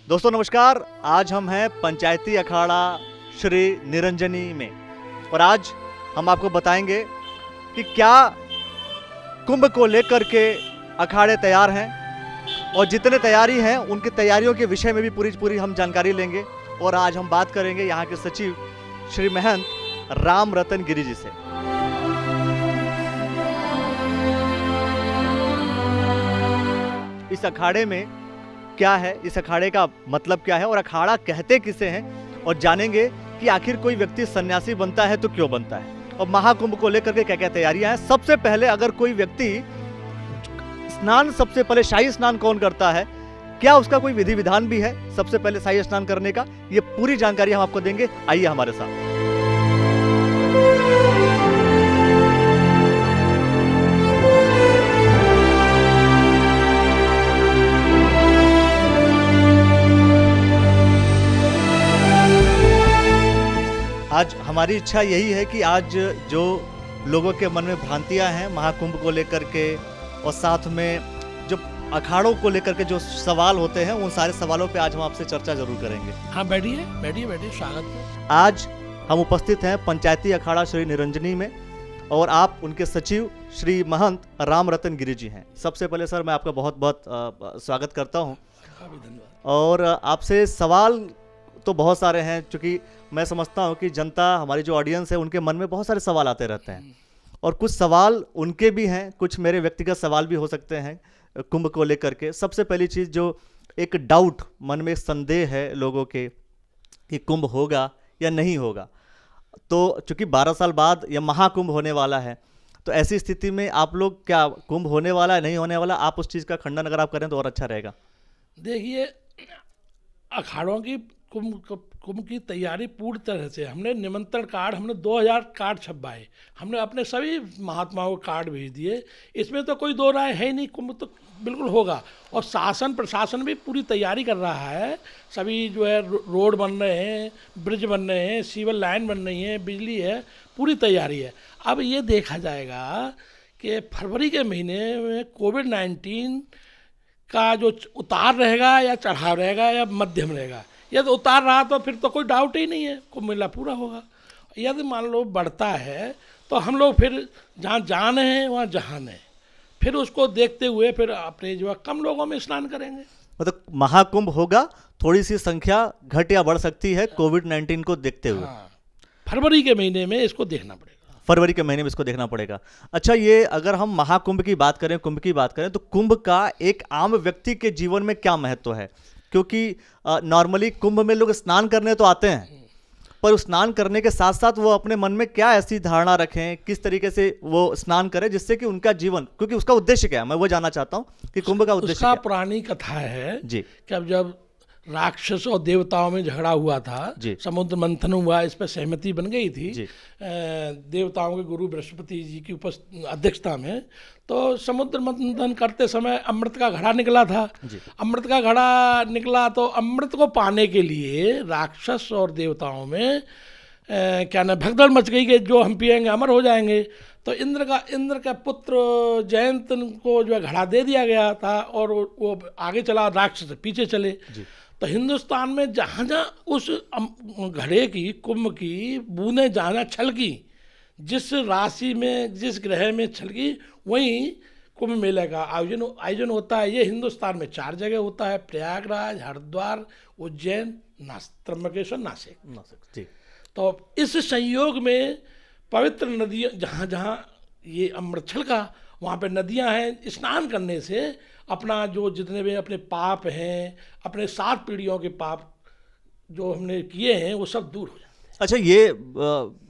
दोस्तों नमस्कार। आज हम हैं पंचायती अखाड़ा श्री निरंजनी में और आज हम आपको बताएंगे कि क्या कुंभ को लेकर के अखाड़े तैयार हैं और जितने तैयारी हैं उनकी तैयारियों के विषय में भी पूरी हम जानकारी लेंगे। और आज हम बात करेंगे यहाँ के सचिव श्री महंत राम रतन गिरी जी से। इस अखाड़े में क्या है, इस अखाड़े का मतलब क्या है और अखाड़ा कहते किसे हैं, और जानेंगे कि आखिर कोई व्यक्ति सन्यासी बनता है तो क्यों बनता है और महाकुंभ को लेकर के क्या क्या तैयारियां हैं। सबसे पहले अगर कोई व्यक्ति स्नान, सबसे पहले शाही स्नान कौन करता है, क्या उसका कोई विधि विधान भी है सबसे पहले शाही स्नान करने का, ये पूरी जानकारी हम आपको देंगे। आइए हमारे साथ। आज हमारी इच्छा यही है कि आज जो लोगों के मन में भ्रांतियां हैं महाकुंभ को लेकर के और साथ में जो अखाड़ों को लेकर के जो सवाल होते हैं उन सारे सवालों पे आज हम आपसे चर्चा जरूर करेंगे। हाँ, बैठिए बैठिए, स्वागत है। आज हम उपस्थित हैं पंचायती अखाड़ा श्री निरंजनी में और आप उनके सचिव श्री महंत राम रतन गिरी जी हैं। सबसे पहले सर मैं आपका बहुत बहुत स्वागत करता हूँ। धन्यवाद। और आपसे सवाल तो बहुत सारे हैं, क्योंकि मैं समझता हूँ कि जनता, हमारी जो ऑडियंस है, उनके मन में बहुत सारे सवाल आते रहते हैं और कुछ सवाल उनके भी हैं, कुछ मेरे व्यक्तिगत सवाल भी हो सकते हैं कुंभ को लेकर के। सबसे पहली चीज़ जो एक डाउट मन में, संदेह है लोगों के कि कुंभ होगा या नहीं होगा, तो चूंकि 12 साल बाद यह महाकुंभ होने वाला है, तो ऐसी स्थिति में आप लोग क्या कुंभ होने वाला है नहीं होने वाला, आप उस चीज़ का खंडन अगर आप करें तो और अच्छा रहेगा। देखिए, अखाड़ों की कुंभ की तैयारी पूरी तरह से, हमने निमंत्रण कार्ड, हमने 2000 कार्ड छपवाए, हमने अपने सभी महात्माओं को कार्ड भेज दिए। इसमें तो कोई दो राय है ही नहीं, कुंभ तो बिल्कुल होगा। और शासन प्रशासन भी पूरी तैयारी कर रहा है। सभी जो है रोड बन रहे हैं, ब्रिज बन रहे हैं, सीवर लाइन बन रही है, बिजली है, पूरी तैयारी है। अब ये देखा जाएगा कि फरवरी के महीने में कोविड-19 का जो उतार रहेगा या चढ़ाव रहेगा या मध्यम रहेगा। यदि उतार रहा तो फिर तो कोई डाउट ही नहीं है, कुंभ मेला पूरा होगा। यदि मान लो बढ़ता है तो हम लोग फिर जहाँ जान है वहाँ जहान है, फिर उसको देखते हुए फिर अपने जो है कम लोगों में स्नान करेंगे। मतलब महाकुंभ होगा, थोड़ी सी संख्या घट या बढ़ सकती है कोविड-19 को देखते हुए। हाँ, फरवरी के महीने में इसको देखना पड़ेगा। फरवरी के महीने में इसको देखना पड़ेगा। अच्छा, ये अगर हम महाकुंभ की बात करें, कुंभ की बात करें, तो कुंभ का एक आम व्यक्ति के जीवन में क्या महत्व है? क्योंकि नॉर्मली कुंभ में लोग स्नान करने तो आते हैं, पर उस स्नान करने के साथ साथ वो अपने मन में क्या ऐसी धारणा रखें, किस तरीके से वो स्नान करें जिससे कि उनका जीवन, क्योंकि उसका उद्देश्य क्या है, मैं वो जानना चाहता हूँ कि कुंभ का उद्देश्य उसका क्या? पुरानी कथा है जी। कि अब जब राक्षस और देवताओं में झगड़ा हुआ था, समुद्र मंथन हुआ, इस पर सहमति बन गई थी देवताओं के गुरु बृहस्पति जी की अध्यक्षता में। तो समुद्र मंथन करते समय अमृत का घड़ा निकला था। अमृत का घड़ा निकला तो अमृत को पाने के लिए राक्षस और देवताओं में क्या ना भगदड़ मच गई कि जो हम पिएंगे अमर हो जाएंगे। तो इंद्र का पुत्र जयंत को जो है घड़ा दे दिया गया था और वो आगे चला, राक्षस पीछे चले। तो हिंदुस्तान में जहाँ जहाँ उस घड़े की, कुंभ की बूंदें जहाँ छलकी, जिस राशि में, जिस ग्रह में छलकी, वहीं कुंभ मेले का आयोजन होता है। ये हिंदुस्तान में 4 जगह होता है: प्रयागराज, हरिद्वार, उज्जैन, त्र्यंबकेश्वर, नासिक। तो इस संयोग में पवित्र नदियाँ, जहाँ जहाँ ये अमृत छलका, वहाँ पे नदियाँ हैं। स्नान करने से अपना जो जितने भी अपने पाप हैं, अपने 7 पीढ़ियों के पाप जो हमने किए हैं, वो सब दूर हो जाते हैं। अच्छा,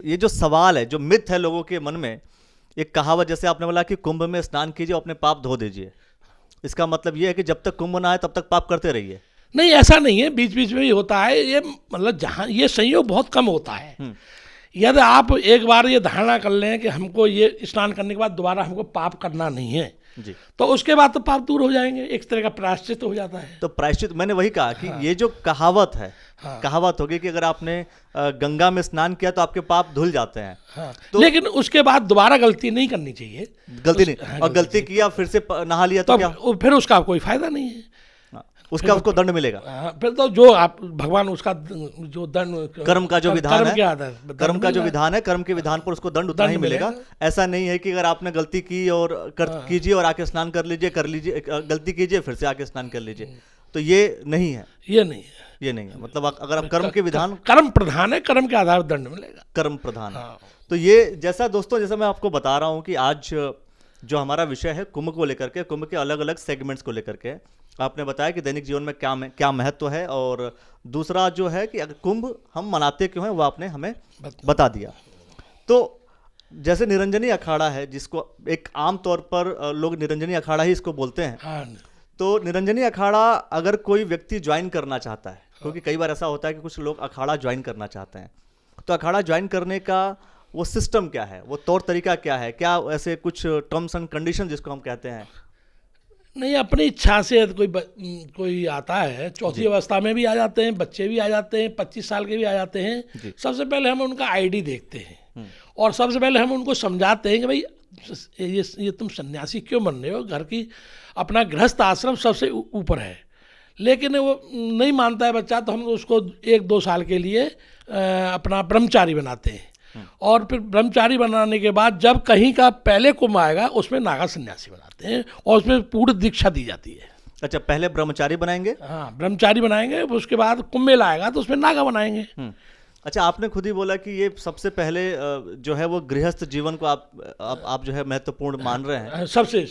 ये जो सवाल है, जो मिथ है लोगों के मन में, एक कहावत जैसे आपने बोला कि कुंभ में स्नान कीजिए, अपने पाप धो दीजिए, इसका मतलब ये है कि जब तक कुंभ ना आए तब तक पाप करते रहिए? नहीं, ऐसा नहीं है, बीच बीच में ही होता है ये। मतलब जहाँ ये संयोग बहुत कम होता है। यदि आप एक बार ये धारणा कर लें कि हमको ये स्नान करने के बाद दोबारा हमको पाप करना नहीं है, तो उसके बाद तो पाप दूर हो जाएंगे, एक तरह का प्रायश्चित हो जाता है। तो प्रायश्चित, मैंने वही कहा कि ये जो कहावत है, कहावत होगी कि अगर आपने गंगा में स्नान किया तो आपके पाप धुल जाते हैं। तो लेकिन उसके बाद दोबारा गलती नहीं करनी चाहिए। गलती नहीं, और गलती किया फिर से नहा लिया तो क्या? फिर उसका कोई फायदा नहीं है। उसको दंड मिलेगा। फिर तो जो आप भगवान उसका जो दंड कर्म का जो विधान है, कर्म का जो विधान है, कर्म के विधान पर उसको दंड उतना ही मिलेगा। ऐसा नहीं है कि अगर आपने गलती की और कीजिए और आके स्नान कर लीजिए, गलती कीजिए फिर से आके स्नान कर लीजिए, तो ये नहीं है। ये नहीं है। मतलब अगर आप कर्म के विधान, कर्म प्रधान है, कर्म के आधार पर दंड मिलेगा, कर्म प्रधान है। तो ये जैसा दोस्तों, जैसा मैं आपको बता रहा हूं कि आज जो हमारा विषय है कुंभ को लेकर के, कुंभ के अलग अलग सेगमेंट्स को लेकर के, आपने बताया कि दैनिक जीवन में क्या महत्व है, और दूसरा जो है कि अगर कुंभ हम मनाते क्यों हैं वो आपने हमें बता दिया। तो जैसे निरंजनी अखाड़ा है, जिसको एक आम तौर पर लोग निरंजनी अखाड़ा ही इसको बोलते हैं। तो निरंजनी अखाड़ा अगर कोई व्यक्ति ज्वाइन करना चाहता है, क्योंकि कई बार ऐसा होता है कि कुछ लोग अखाड़ा ज्वाइन करना चाहते हैं, तो अखाड़ा ज्वाइन करने का वो सिस्टम क्या है, वो तौर तरीका क्या है, क्या ऐसे कुछ टर्म्स एंड कंडीशन जिसको हम कहते हैं? नहीं, अपनी इच्छा से कोई आता है, चौथी अवस्था में भी आ जाते हैं, बच्चे भी आ जाते हैं, 25 साल के भी आ जाते हैं। सबसे पहले हम उनका आईडी देखते हैं और सबसे पहले हम उनको समझाते हैं कि भाई ये तुम सन्यासी क्यों बन रहे हो, घर की अपना गृहस्थ आश्रम सबसे ऊपर है। लेकिन वो नहीं मानता है बच्चा, तो हम उसको 1-2 साल के लिए अपना ब्रह्मचारी बनाते हैं, और फिर ब्रह्मचारी बनाने के बाद जब कहीं का पहले कुंभ आएगा उसमें नागा सन्यासी बनाते हैं और उसमें पूर्ण दीक्षा दी जाती है। अच्छा, पहले ब्रह्मचारी बनाएंगे? हाँ, ब्रह्मचारी बनाएंगे, उसके बाद कुंभ मेला आएगा तो उसमें नागा बनाएंगे। अच्छा, आपने खुद ही बोला कि ये सबसे पहले जो है वो गृहस्थ जीवन को आप जो है महत्वपूर्ण मान रहे हैं। सबसे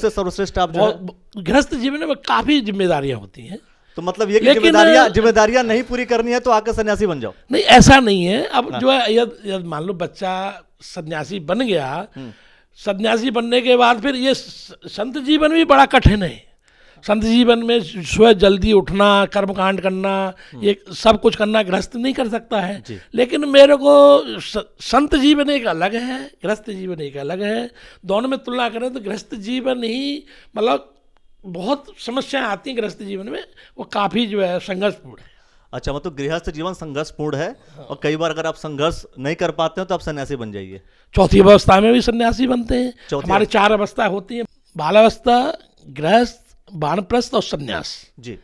सर्वश्रेष्ठ आप जो है गृहस्थ जीवन में काफी जिम्मेदारियां होती हैं। तो मतलब ये जिम्मेदारियां नहीं पूरी करनी है तो आकर सन्यासी बन जाओ? नहीं, ऐसा नहीं है। अब जो है यदि मान लो बच्चा सन्यासी बन गया, सन्यासी बनने के बाद फिर ये संत जीवन भी बड़ा कठिन है। संत जीवन में सुबह जल्दी उठना, कर्मकांड करना, ये सब कुछ करना गृहस्थ नहीं कर सकता है। लेकिन मेरे को संत जीवन एक अलग है, गृहस्थ जीवन एक अलग है। दोनों में तुलना करें तो गृहस्थ जीवन ही मतलब बहुत समस्याएं आती हैं गृहस्थ जीवन में, वो काफ़ी जो है संघर्षपूर्ण है। अच्छा, मतलब गृहस्थ जीवन संघर्षपूर्ण है। और कई बार अगर आप संघर्ष नहीं कर पाते हो तो आप सन्यासी बन जाइए। चौथी अवस्था में भी सन्यासी बनते हैं। हमारे 4 अवस्था होती हैं: बालावस्था, गृहस्थ, वानप्रस्थ और सन्यास। जी,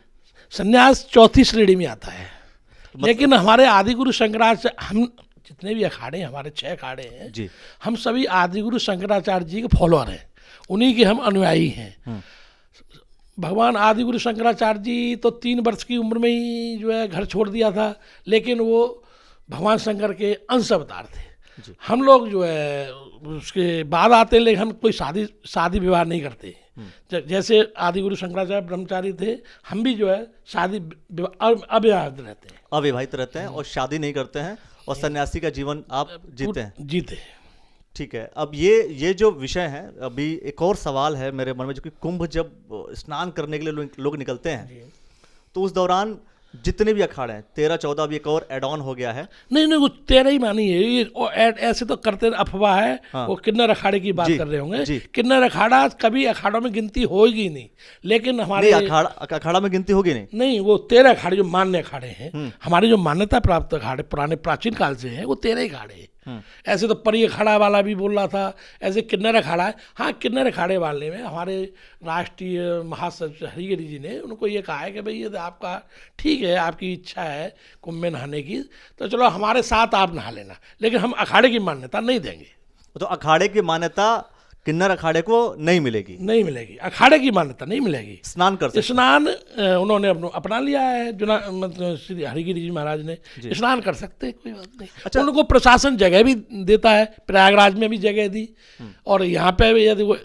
सन्यास चौथी श्रेणी में आता है। लेकिन हमारे आदिगुरु शंकराचार्य, हम जितने भी अखाड़े हैं, हमारे 6 अखाड़े हैं जी, हम सभी आदिगुरु शंकराचार्य जी के फॉलोअर हैं, उन्हीं के हम अनुयायी हैं। भगवान आदिगुरु शंकराचार्य जी तो 3 वर्ष की उम्र में ही जो है घर छोड़ दिया था, लेकिन वो भगवान शंकर के अंश अवतार थे। हम लोग जो है उसके बाद आते हैं, लेकिन हम कोई शादी विवाह नहीं करते। जैसे आदिगुरु शंकराचार्य ब्रह्मचारी थे, हम भी जो है शादी अविवाहित रहते हैं और शादी नहीं करते हैं, और सन्यासी का जीवन आप जीते हैं। ठीक है। अब ये जो विषय है, अभी एक और सवाल है मेरे मन में, जो कि कुंभ जब स्नान करने के लिए लोग निकलते हैं तो उस दौरान जितने भी अखाड़े हैं 13-14, अभी एक और एड ऑन हो गया है। नहीं, वो 13 ही मानी है ये, ऐसे तो करते अफवाह है। हाँ। वो किन्नर अखाड़े की बात कर रहे होंगे। किन्नर अखाड़ा कभी अखाड़ों में गिनती होगी नहीं, लेकिन हमारे अखाड़ा में गिनती होगी नहीं। वो 13 अखाड़े जो मान्य अखाड़े हैं, हमारे जो मान्यता प्राप्त अखाड़े पुराने प्राचीन काल से हैं, वो 13 अखाड़े हैं। ऐसे तो परी अखाड़ा वाला भी बोल रहा था, ऐसे किन्नर अखाड़ा है। हाँ, किन्नर अखाड़े वाले में हमारे राष्ट्रीय महासचिव हरिगिरी जी ने उनको ये कहा है कि भाई ये आपका ठीक है, आपकी इच्छा है कुंभ में नहाने की, तो चलो हमारे साथ आप नहा लेना, लेकिन हम अखाड़े की मान्यता नहीं देंगे। तो अखाड़े की मान्यता किन्नर अखाड़े को नहीं मिलेगी, अखाड़े की मान्यता नहीं मिलेगी। स्नान उन्होंने अपना लिया है, मतलब श्री हरिगिरी जी महाराज ने स्नान कर सकते हैं, कोई बात नहीं। अच्छा, उनको प्रशासन जगह भी देता है, प्रयागराज में भी जगह दी, और यहाँ पे यदि वो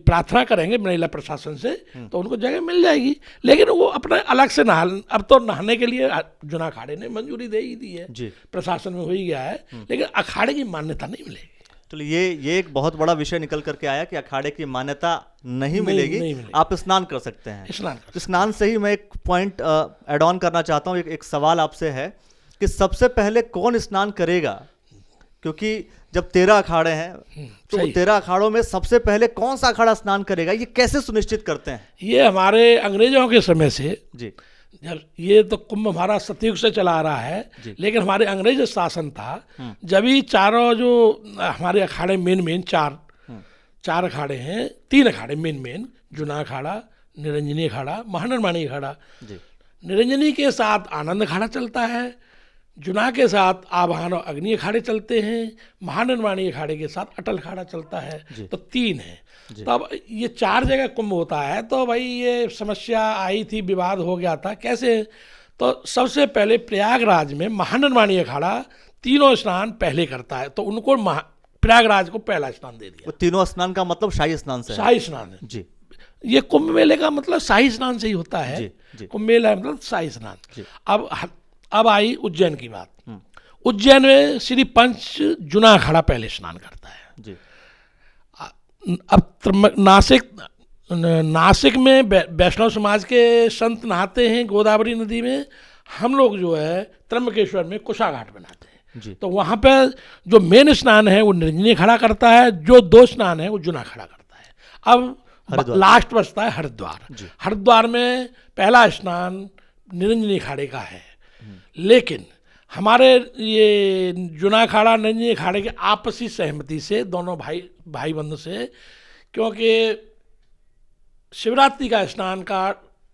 प्रार्थना करेंगे महिला प्रशासन से तो उनको जगह मिल जाएगी। लेकिन वो अपना अलग से अब तो नहाने के लिए जुना अखाड़े ने मंजूरी दे ही दी है, प्रशासन में हो ही गया है, लेकिन अखाड़े की मान्यता नहीं मिलेगी। तो ये एक बहुत बड़ा विषय निकल करके आया कि अखाड़े की मान्यता नहीं मिलेगी, आप स्नान कर सकते हैं। स्नान से ही मैं एक पॉइंट ऐड ऑन करना चाहता हूँ। एक सवाल आपसे है कि सबसे पहले कौन स्नान करेगा, क्योंकि जब 13 अखाड़े हैं तो 13 अखाड़ों में सबसे पहले कौन सा अखाड़ा स्नान करेगा, ये कैसे सुनिश्चित करते हैं? ये हमारे अंग्रेजों के समय से जी, जब ये तो कुंभ हमारा सतयुग से चला आ रहा है, लेकिन हमारे अंग्रेज शासन था, जब ही चारों जो हमारे अखाड़े मेन 4 अखाड़े हैं, 3 अखाड़े मेन जुना अखाड़ा, निरंजनी अखाड़ा, महानिर्वाणी अखाड़ा। जी। निरंजनी के साथ आनंद अखाड़ा चलता है, जुना के साथ आवाहन और अग्नि अखाड़े चलते हैं, महानिर्वाणी अखाड़े के साथ अटल अखाड़ा चलता है। तो 3 है। तब ये 4 जगह कुंभ होता है। तो भाई ये समस्या आई थी, विवाद हो गया था कैसे। तो सबसे पहले प्रयागराज में महानिर्वाणी अखाड़ा तीनों स्नान पहले करता है, तो उनको प्रयागराज को पहला स्नान दे दिया। तीनों स्नान का मतलब शाही स्नान से है। शाही स्नान है जी। ये कुंभ मेले का मतलब शाही स्नान से ही होता है। जी। कुंभ मेला मतलब शाही स्नान। अब आई उज्जैन की बात। उज्जैन में श्री पंच जुना अखाड़ा पहले स्नान करता है। जी। अब नासिक में वैष्णव समाज के संत नहाते हैं गोदावरी नदी में। हम लोग जो है त्र्यंबकेश्वर में कुशा घाट बनाते हैं। जी। तो वहाँ पे जो मेन स्नान है वो निरंजनी अखाड़ा करता है, जो 2 स्नान है वो जुना अखाड़ा करता है। अब लास्ट बचता है हरिद्वार। हरिद्वार में पहला स्नान निरंजनी अखाड़े का है, लेकिन हमारे ये जुना अखाड़ा निरंजनी अखाड़े के आपसी सहमति से दोनों भाई बंधु से, क्योंकि शिवरात्रि का स्नान का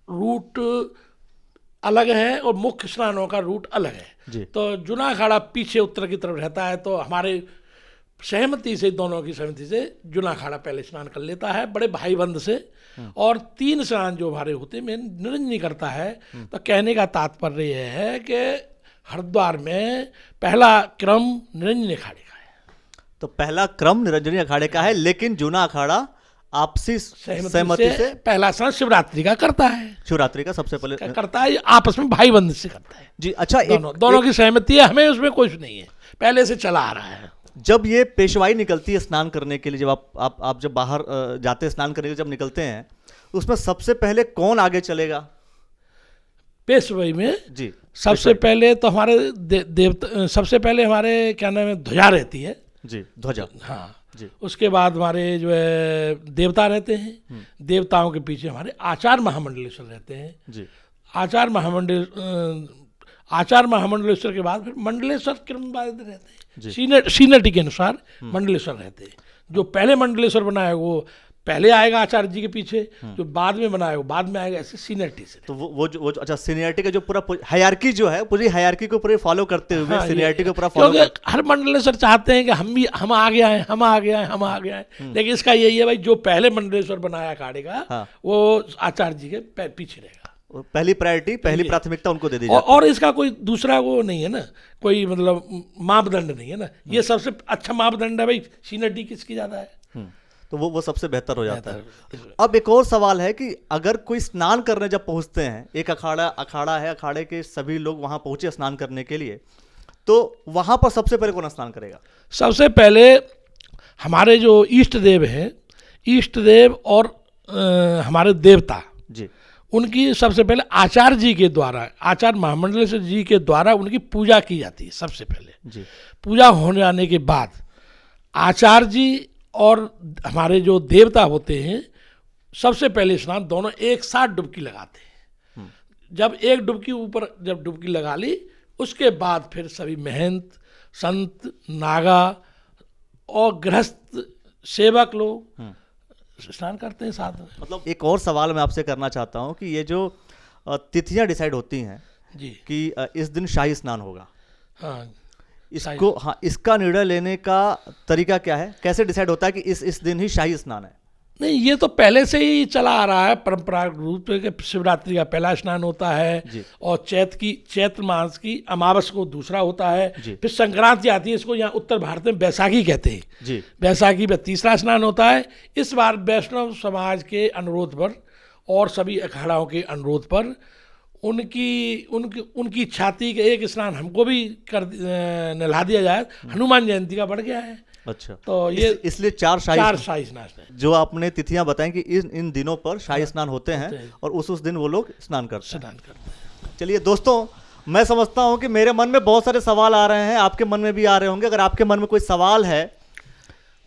रूट अलग है और मुख्य स्नानों का रूट अलग है। तो जुना अखाड़ा पीछे उत्तर की तरफ रहता है, तो हमारे सहमति से, दोनों की सहमति से जुना अखाड़ा पहले स्नान कर लेता है बड़े भाई बंद से। और 3 स्नान जो हमारे होते हैं निरंजनी करता है। तो कहने का तात्पर्य यह है कि हरिद्वार में पहला क्रम निरंजनी अखाड़े का है। तो पहला क्रम निरंजनी अखाड़े का है, लेकिन जुना अखाड़ा आपसी सहमति से पहला स्नान शिवरात्रि का करता है। शिवरात्रि का सबसे पहले करता है, आपस में भाई बंद से करता है। जी। अच्छा, दोनों की सहमति है, हमें उसमें कुछ नहीं है, पहले से चला आ रहा है। जब ये पेशवाई निकलती है स्नान करने के लिए, जब आप जब बाहर जाते हैं स्नान करने के लिए, जब निकलते हैं, उसमें सबसे पहले कौन आगे चलेगा पेशवाई में? जी। सबसे पहले तो हमारे देवता, सबसे पहले हमारे क्या नाम है, ध्वजा रहती है। जी, ध्वजा। हाँ जी। उसके बाद हमारे जो है देवता रहते हैं। देवताओं के पीछे हमारे आचार महामंडलेश्वर रहते हैं। जी। आचार महामंडलेश्वर के बाद फिर मंडलेश्वर क्रमबद्ध रहते हैं, सीनियरिटी के अनुसार मंडलेश्वर रहते हैं। जो पहले मंडलेश्वर बना है वो पहले आएगा आचार्य जी के पीछे, जो बाद में बनाया वो बाद में आएगा, ऐसे सीनियरिटी से। तो वो अच्छा, सीनियरिटी का जो पूरा हायरार्की जो है, पूरी हायरार्की को पूरे फॉलो करते हुए सीनियरिटी को पूरा फॉलो हर मंडलेश्वर चाहते हैं कि हम आगे आए, हम आगे आए। लेकिन इसका यही है भाई, जो पहले मंडलेश्वर बनाया अखाड़े का वो आचार्य जी के पीछे रहेगा। पहली प्रायोरिटी, पहली प्राथमिकता उनको दे दी जाती है। और इसका कोई दूसरा वो नहीं है ना, कोई मतलब मापदंड नहीं है ना। ये सबसे अच्छा मापदंड है भाई, सीनियरिटी किसकी ज्यादा है, तो वो सबसे बेहतर हो जाता है। अब एक और सवाल है कि अगर कोई स्नान करने जब पहुंचते हैं, एक अखाड़ा है, अखाड़े के सभी लोग वहां पहुंचे स्नान करने के लिए, तो वहां पर सबसे पहले कौन स्नान करेगा? सबसे पहले हमारे जो इष्ट देव हैं, इष्ट देव और हमारे देवता जी, उनकी सबसे पहले आचार्य जी के द्वारा, आचार्य महामंडलेश्वर जी के द्वारा उनकी पूजा की जाती है सबसे पहले जी। पूजा होने जाने के बाद आचार्य जी और हमारे जो देवता होते हैं सबसे पहले स्नान दोनों एक साथ डुबकी लगाते हैं। जब एक डुबकी ऊपर जब डुबकी लगा ली, उसके बाद फिर सभी महंत, संत, नागा और गृहस्थ सेवक लोग स्नान करते हैं साथ में। मतलब एक और सवाल मैं आपसे करना चाहता हूँ कि ये जो तिथियां डिसाइड होती हैं जी, कि इस दिन शाही स्नान होगा, इसका निर्णय लेने का तरीका क्या है? कैसे डिसाइड होता है कि इस दिन ही शाही स्नान है? नहीं, ये तो पहले से ही चला आ रहा है परंपरागत रूप से। शिवरात्रि का पहला स्नान होता है और चैत्र मास की अमावस को दूसरा होता है। फिर संक्रांति आती है, इसको यहाँ उत्तर भारत में बैसाखी कहते हैं जी। बैसाखी में तीसरा स्नान होता है। इस बार वैष्णव समाज के अनुरोध पर और सभी अखाड़ाओं के अनुरोध पर उनकी छाती के एक स्नान हमको भी नहला दिया जाए, हनुमान जयंती का बढ़ गया है। अच्छा, तो ये इसलिए चार शाही स्नान जो आपने तिथियां बताएं कि इन दिनों पर शाही स्नान होते हैं और उस दिन वो लोग स्नान करते हैं। चलिए दोस्तों, मैं समझता हूं कि मेरे मन में बहुत सारे सवाल आ रहे हैं, आपके मन में भी आ रहे होंगे। अगर आपके मन में कोई सवाल है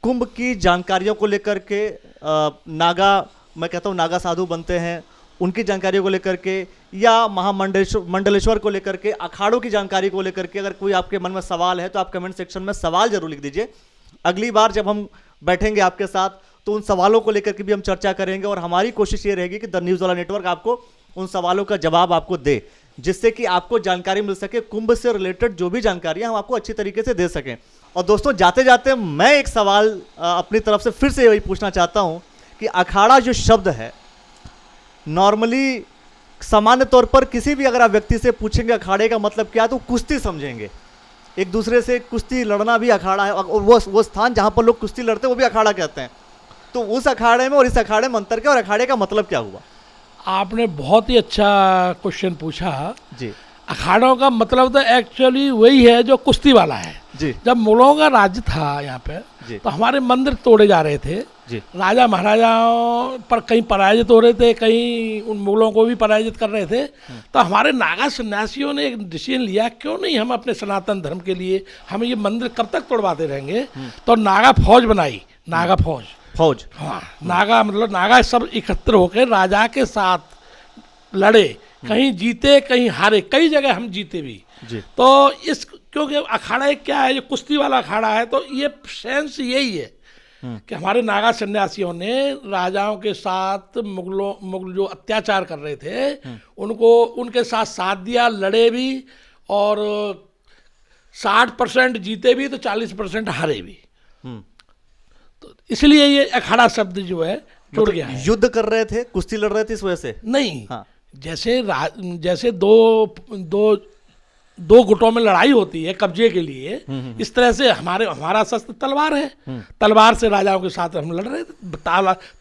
कुंभ की जानकारियों को लेकर के, मैं कहता हूँ नागा साधु बनते हैं उनकी जानकारियों को लेकर के, या मंडलेश्वर को लेकर के, अखाड़ों की जानकारी को लेकर के, अगर कोई आपके मन में सवाल है तो आप कमेंट सेक्शन में सवाल जरूर लिख दीजिए। अगली बार जब हम बैठेंगे आपके साथ तो उन सवालों को लेकर के भी हम चर्चा करेंगे और हमारी कोशिश ये रहेगी कि द न्यूज़ वाला नेटवर्क आपको उन सवालों का जवाब आपको दे, जिससे कि आपको जानकारी मिल सके, कुंभ से रिलेटेड जो भी जानकारी हम आपको अच्छी तरीके से दे सकें। और दोस्तों जाते जाते मैं एक सवाल अपनी तरफ से फिर से यही पूछना चाहता हूँ कि अखाड़ा जो शब्द है, नॉर्मली सामान्य तौर पर किसी भी अगर आप व्यक्ति से पूछेंगे अखाड़े का मतलब क्या, तो कुश्ती समझेंगे, एक दूसरे से कुश्ती लड़ना भी अखाड़ा है, और वो स्थान जहाँ पर लोग कुश्ती लड़ते हैं वो भी अखाड़ा कहते हैं। तो उस अखाड़े में और इस अखाड़े में अंतर क्या, और अखाड़े का मतलब क्या हुआ? आपने बहुत ही अच्छा क्वेश्चन पूछा जी। अखाड़ों का मतलब तो एक्चुअली वही है जो कुश्ती वाला है जी। जब मुगलों का राज्य था यहाँ पे तो हमारे मंदिर तोड़े जा रहे थे जी। राजा महाराजाओं पर कहीं पराजित हो रहे थे, कहीं उन मुगलों को भी पराजित कर रहे थे। तो हमारे नागा सन्यासियों ने एक डिसीजन लिया, क्यों नहीं हम अपने सनातन धर्म के लिए हम ये मंदिर कब तक तोड़वाते रहेंगे। तो नागा फौज बनाई, नागा फौज, हाँ, नागा मतलब नागा सब एकत्र होकर राजा के साथ लड़े, कहीं जीते कहीं हारे, कई जगह हम जीते भी जी। तो इस क्योंकि अखाड़ा क्या है, ये कुश्ती वाला अखाड़ा है, तो ये सेंस यही है कि हमारे नागा सन्यासियों ने राजाओं के साथ मुगल जो अत्याचार कर रहे थे उनको उनके साथ दिया, लड़े भी, और 60% जीते भी तो 40% हारे भी। तो इसलिए ये अखाड़ा शब्द जो है जुड़ गया है। युद्ध कर रहे थे, कुश्ती लड़ रहे थे इस वजह से नहीं। हाँ। जैसे दो गुटों में लड़ाई होती है कब्जे के लिए, इस तरह से हमारा शस्त्र तलवार है, तलवार से राजाओं के साथ हम लड़ रहे थे,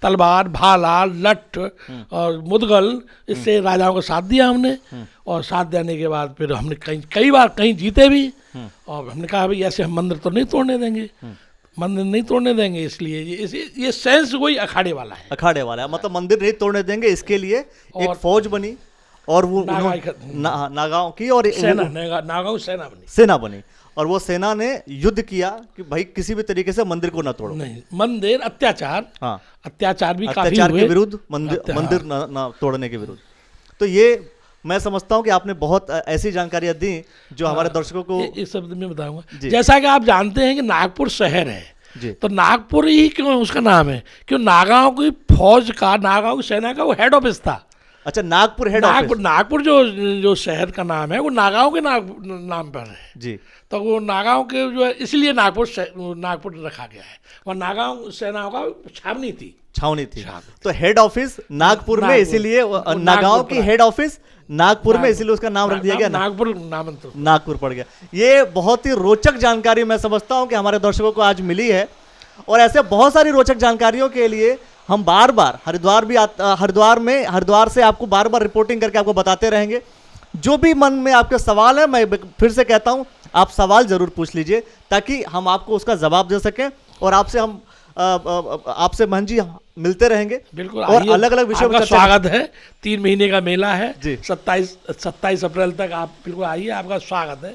तलवार, भाला, लठ और मुदगल, इससे राजाओं को साथ दिया हमने। और साथ देने के बाद फिर हमने कई बार कहीं जीते भी, और हमने कहा भाई ऐसे हम मंदिर तो नहीं तोड़ने देंगे, मंदिर नहीं तोड़ने देंगे। इसलिए ये सेंस वही अखाड़े वाला है, अखाड़े वाला है, मतलब मंदिर नहीं तोड़ने देंगे, इसके लिए एक फौज बनी और वो नागाओं की और नागाओं सेना बनी, और वो सेना ने युद्ध किया कि भाई किसी भी तरीके से मंदिर को ना तोड़ो। नहीं, मंदिर अत्याचार, हाँ, अत्याचार भी अत्याचार के विरुद्ध, मंदिर ना तोड़ने के विरुद्ध। तो ये मैं समझता हूँ कि आपने बहुत ऐसी जानकारियां दी जो हमारे दर्शकों को इस शब्द में बताऊंगा। जैसा कि आप जानते हैं कि नागपुर शहर है जी। तो नागपुर ही क्यों उसका नाम है, क्यों नागाओं की फौज का, नागाओं की सेना का वो हेड ऑफिस था। अच्छा, नागपुर हेड ऑफिस। नागपुर जो शहर का नाम है वो नागाओं के नाम पर है जी। तो वो नागाओं के जो है इसलिए नागपुर रखा गया है, और नागाओं सेनाओं का छावनी थी। तो हेड ऑफिस नागपुर में, इसीलिए नागाओं की हेड ऑफिस नागपुर में, इसीलिए उसका नाम रख दिया गया, नागपुर पड़ गया। ये बहुत ही रोचक जानकारी मैं समझता हूं कि हमारे दर्शकों को आज मिली है, और ऐसे बहुत सारी रोचक जानकारियों के लिए हम बार बार हरिद्वार से आपको बार बार रिपोर्टिंग करके आपको बताते रहेंगे। जो भी मन में आपके सवाल है, मैं फिर से कहता हूं, आप सवाल जरूर पूछ लीजिए ताकि हम आपको उसका जवाब दे सकें, और आपसे महन जी मिलते रहेंगे। बिल्कुल, और अलग अलग विषयों पर स्वागत है। 3 महीने का मेला है, 27 अप्रैल तक आप बिल्कुल आइए, आपका स्वागत है।